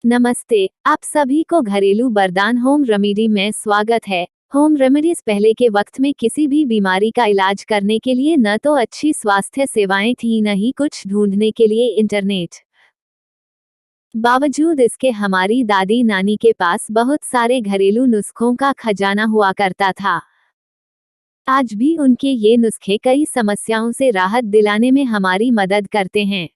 नमस्ते, आप सभी को घरेलू वरदान होम रेमेडी में स्वागत है। होम रेमेडीज पहले के वक्त में किसी भी बीमारी का इलाज करने के लिए न तो अच्छी स्वास्थ्य सेवाएं थी न ही कुछ ढूंढने के लिए इंटरनेट। बावजूद इसके हमारी दादी नानी के पास बहुत सारे घरेलू नुस्खों का खजाना हुआ करता था। आज भी उनके ये नुस्खे कई समस्याओं से राहत दिलाने में हमारी मदद करते हैं।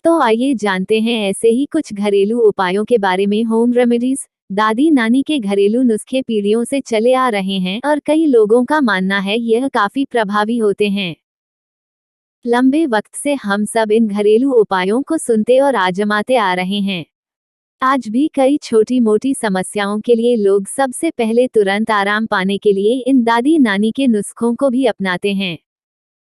तो आइए जानते हैं ऐसे ही कुछ घरेलू उपायों के बारे में। Home remedies. दादी नानी के घरेलू नुस्खे पीढ़ियों से चले आ रहे हैं और कई लोगों का मानना है यह काफी प्रभावी होते हैं। लंबे वक्त से हम सब इन घरेलू उपायों को सुनते और आजमाते आ रहे हैं। आज भी कई छोटी मोटी समस्याओं के लिए लोग सबसे पहले तुरंत आराम पाने के लिए इन दादी नानी के नुस्खों को भी अपनाते हैं।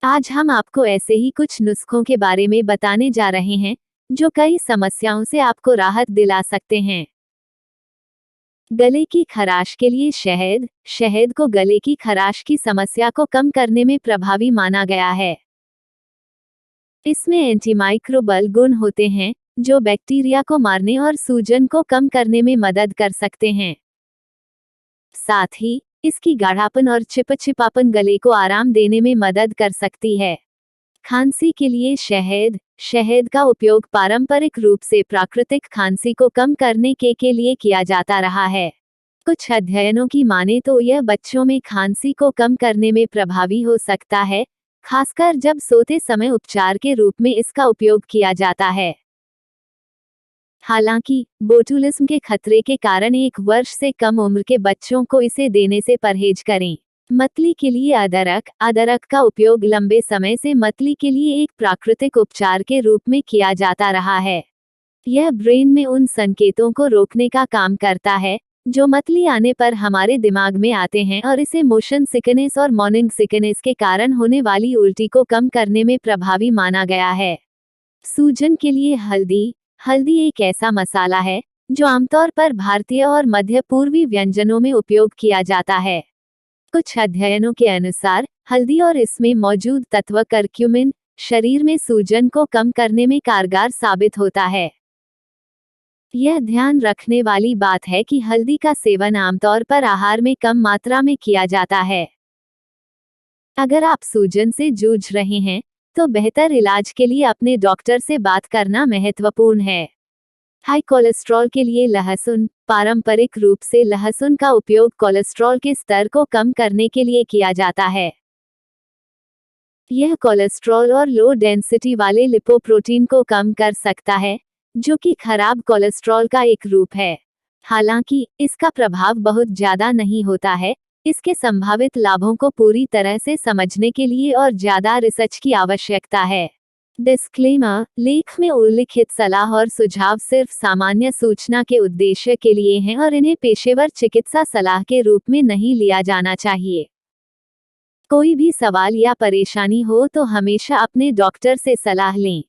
आज हम आपको ऐसे ही कुछ नुस्खों के बारे में बताने जा रहे हैं जो कई समस्याओं से आपको राहत दिला सकते हैं। गले की खराश के लिए शहद। शहद को गले की खराश की समस्या को कम करने में प्रभावी माना गया है। इसमें एंटीमाइक्रोबल गुण होते हैं जो बैक्टीरिया को मारने और सूजन को कम करने में मदद कर सकते हैं। साथ ही इसकी गाढ़ापन और चिपचिपापन गले को आराम देने में मदद कर सकती है। खांसी के लिए शहद। शहद का उपयोग पारंपरिक रूप से प्राकृतिक खांसी को कम करने के लिए किया जाता रहा है। कुछ अध्ययनों की माने तो यह बच्चों में खांसी को कम करने में प्रभावी हो सकता है, खासकर जब सोते समय उपचार के रूप में इसका उपयोग किया जाता है। हालांकि बोटुलिज्म के खतरे के कारण 1 वर्ष से कम उम्र के बच्चों को इसे देने से परहेज करें। मतली के लिए अदरक। अदरक का उपयोग लंबे समय से मतली के लिए एक प्राकृतिक उपचार के रूप में किया जाता रहा है। यह ब्रेन में उन संकेतों को रोकने का काम करता है जो मतली आने पर हमारे दिमाग में आते हैं और इसे मोशन सिकनेस और मॉर्निंग सिकनेस के कारण होने वाली उल्टी को कम करने में प्रभावी माना गया है। सूजन के लिए हल्दी। हल्दी एक ऐसा मसाला है जो आमतौर पर भारतीय और मध्य पूर्वी व्यंजनों में उपयोग किया जाता है। कुछ अध्ययनों के अनुसार हल्दी और इसमें मौजूद तत्व करक्यूमिन शरीर में सूजन को कम करने में कारगर साबित होता है। यह ध्यान रखने वाली बात है कि हल्दी का सेवन आमतौर पर आहार में कम मात्रा में किया जाता है। अगर आप सूजन से जूझ रहे हैं तो बेहतर इलाज के लिए अपने डॉक्टर से बात करना महत्वपूर्ण है। हाई कोलेस्ट्रॉल के लिए लहसुन। पारंपरिक रूप से लहसुन का उपयोग कोलेस्ट्रॉल के स्तर को कम करने के लिए किया जाता है। यह कोलेस्ट्रॉल और लो डेंसिटी वाले लिपोप्रोटीन को कम कर सकता है, जो कि खराब कोलेस्ट्रॉल का एक रूप है। हालांकि इसका प्रभाव बहुत ज्यादा नहीं होता है। इसके संभावित लाभों को पूरी तरह से समझने के लिए और ज्यादा रिसर्च की आवश्यकता है। डिस्क्लेमर। लेख में उल्लिखित सलाह और सुझाव सिर्फ सामान्य सूचना के उद्देश्य के लिए हैं और इन्हें पेशेवर चिकित्सा सलाह के रूप में नहीं लिया जाना चाहिए। कोई भी सवाल या परेशानी हो तो हमेशा अपने डॉक्टर से सलाह लें।